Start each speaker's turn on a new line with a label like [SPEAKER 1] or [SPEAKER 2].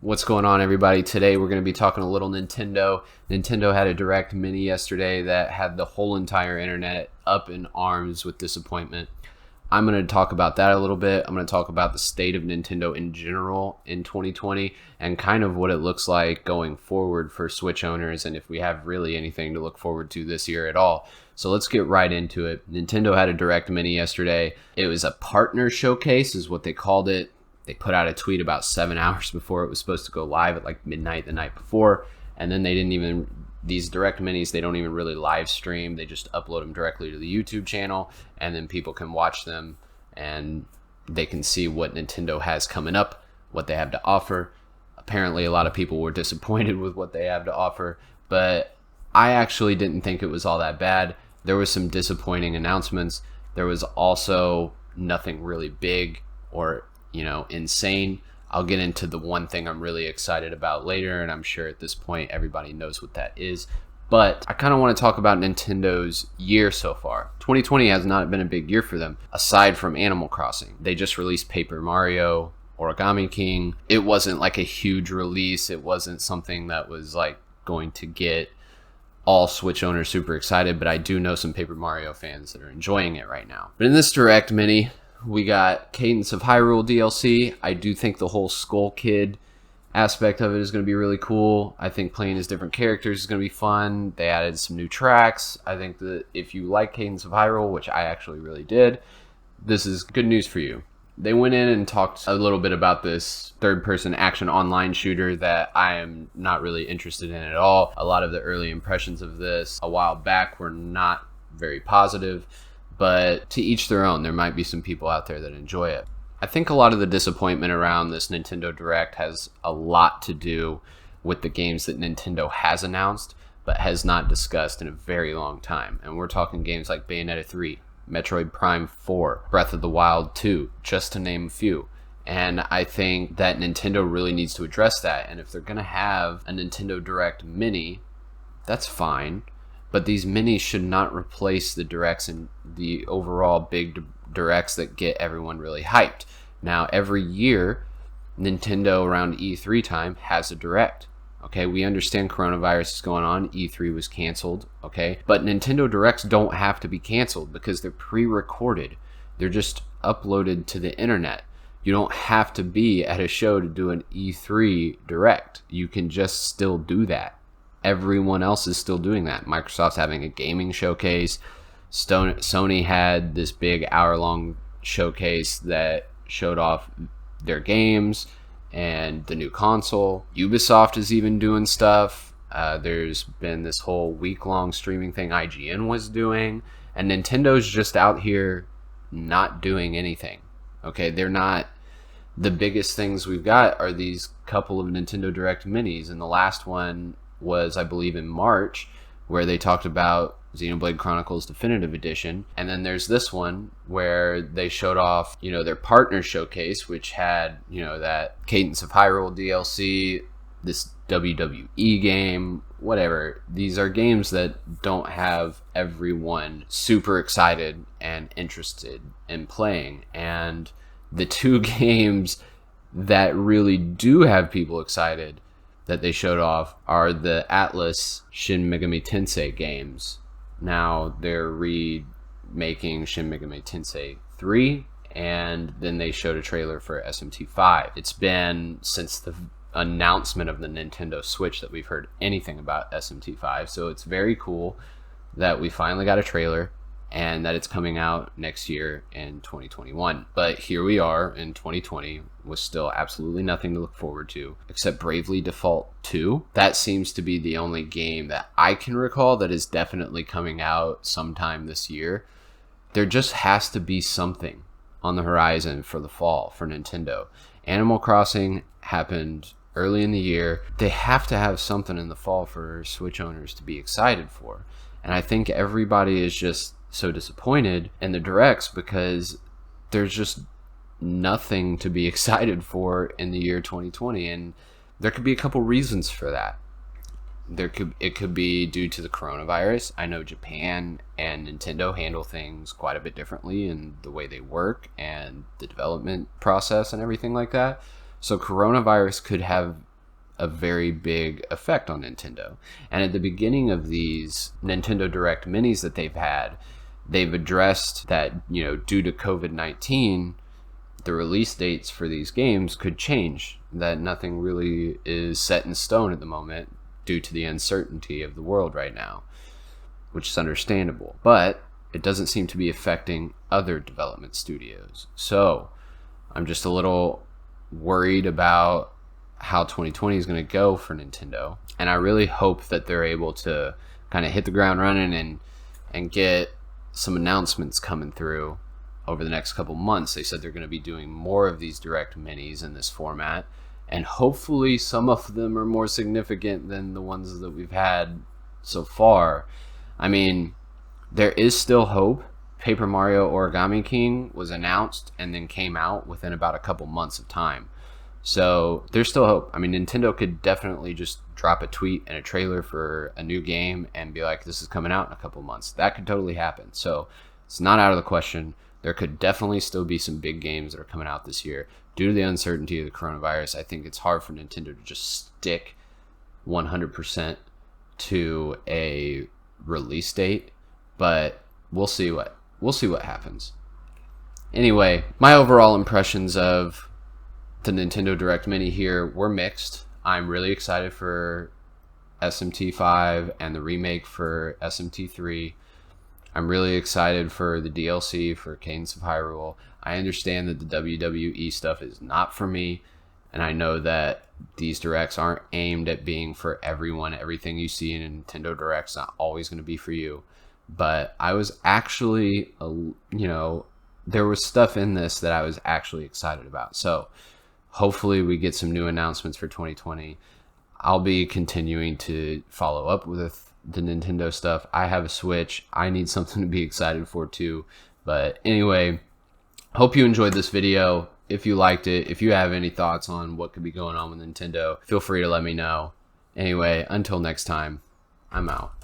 [SPEAKER 1] What's going on, everybody? Today we're going to be talking a little Nintendo. Nintendo had a Direct Mini yesterday that had the whole entire internet up in arms with disappointment. I'm going to talk about that a little bit. I'm going to talk about the state of Nintendo in general in 2020 and kind of what it looks like going forward for Switch owners and if we have really anything to look forward to this year at all. So let's get right into it. Nintendo had a Direct Mini yesterday. It was a partner showcase is what they called it. They put out a tweet about 7 hours before it was supposed to go live at like midnight the night before. And then they didn't even, these Direct Minis, they don't even really live stream. They just upload them directly to the YouTube channel. And then people can watch them and they can see what Nintendo has coming up, what they have to offer. Apparently a lot of people were disappointed with what they have to offer. But I actually didn't think it was all that bad. There was some disappointing announcements. There was also nothing really big or insane. I'll get into the one thing I'm really excited about later, and I'm sure at this point everybody knows what that is. But I kind of want to talk about Nintendo's year so far. 2020 has not been a big year for them, aside from Animal Crossing. They just released Paper Mario, Origami King. It wasn't like a huge release. It wasn't something that was like going to get all Switch owners super excited, but I do know some Paper Mario fans that are enjoying it right now. But in this Direct Mini, we got Cadence of Hyrule DLC. I do think the whole Skull Kid aspect of it is going to be really cool. I think playing as different characters is going to be fun. They added some new tracks. I think that if you like Cadence of Hyrule, which I actually really did, this is good news for you. They went in and talked a little bit about this third-person action online shooter that I am not really interested in at all. A lot of the early impressions of this a while back were not very positive. But to each their own, there might be some people out there that enjoy it. I think a lot of the disappointment around this Nintendo Direct has a lot to do with the games that Nintendo has announced, but has not discussed in a very long time. And we're talking games like Bayonetta 3, Metroid Prime 4, Breath of the Wild 2, just to name a few. And I think that Nintendo really needs to address that. And if they're going to have a Nintendo Direct Mini, that's fine. But these minis should not replace the directs and the overall big directs that get everyone really hyped. Now, every year, Nintendo around E3 time has a direct. Okay, we understand coronavirus is going on. E3 was canceled. Okay, but Nintendo Directs don't have to be canceled because they're pre-recorded. They're just uploaded to the internet. You don't have to be at a show to do an E3 Direct. You can just still do that. Everyone else is still doing that. Microsoft's having a gaming showcase. Sony had this big hour-long showcase that showed off their games and the new console. Ubisoft is even doing stuff. There's been this whole week-long streaming thing IGN was doing. And Nintendo's just out here not doing anything. Okay, they're not... The biggest things we've got are these couple of Nintendo Direct Minis. And the last one was, I believe, in March, where they talked about Xenoblade Chronicles Definitive Edition. And then there's this one where they showed off, their partner showcase, which had, that Cadence of Hyrule DLC, this WWE game, whatever. These are games that don't have everyone super excited and interested in playing. And the two games that really do have people excited that they showed off are the Atlas Shin Megami Tensei games. Now they're remaking Shin Megami Tensei 3, and then they showed a trailer for SMT5. It's been since the announcement of the Nintendo Switch that we've heard anything about SMT5, so it's very cool that we finally got a trailer and that it's coming out next year in 2021. But here we are in 2020 with still absolutely nothing to look forward to except Bravely Default 2. That seems to be the only game that I can recall that is definitely coming out sometime this year. There just has to be something on the horizon for the fall for Nintendo. Animal Crossing happened early in the year. They have to have something in the fall for Switch owners to be excited for. And I think everybody is just so disappointed in the directs because there's just nothing to be excited for in the year 2020, and there could be a couple reasons for that. It could be due to the coronavirus. I know Japan and Nintendo handle things quite a bit differently in the way they work and the development process and everything like that. So coronavirus could have a very big effect on Nintendo. And at the beginning of these Nintendo Direct Minis that they've had, they've addressed that, you know, due to COVID-19, the release dates for these games could change, that nothing really is set in stone at the moment due to the uncertainty of the world right now, which is understandable. But it doesn't seem to be affecting other development studios. So I'm just a little worried about how 2020 is going to go for Nintendo. And I really hope that they're able to kind of hit the ground running and get some announcements coming through over the next couple months. They said they're going to be doing more of these direct minis in this format, and hopefully some of them are more significant than the ones that we've had so far. I mean, there is still hope. Paper Mario Origami King was announced and then came out within about a couple months of time. So there's still hope. I mean, Nintendo could definitely just drop a tweet and a trailer for a new game and be like, this is coming out in a couple months. That could totally happen. So it's not out of the question. There could definitely still be some big games that are coming out this year. Due to the uncertainty of the coronavirus, I think it's hard for Nintendo to just stick 100% to a release date, but we'll see what happens. Anyway, my overall impressions of the Nintendo Direct Mini here were mixed. I'm really excited for SMT5 and the remake for SMT3. I'm really excited for the DLC for Cadence of Hyrule. I understand that the WWE stuff is not for me, and I know that these directs aren't aimed at being for everyone. Everything you see in a Nintendo Direct's not always going to be for you. But I was actually, there was stuff in this that I was actually excited about. So hopefully we get some new announcements for 2020. I'll be continuing to follow up with the Nintendo stuff. I have a Switch. I need something to be excited for too. But anyway, hope you enjoyed this video. If you liked it, if you have any thoughts on what could be going on with Nintendo, feel free to let me know. Anyway, until next time, I'm out.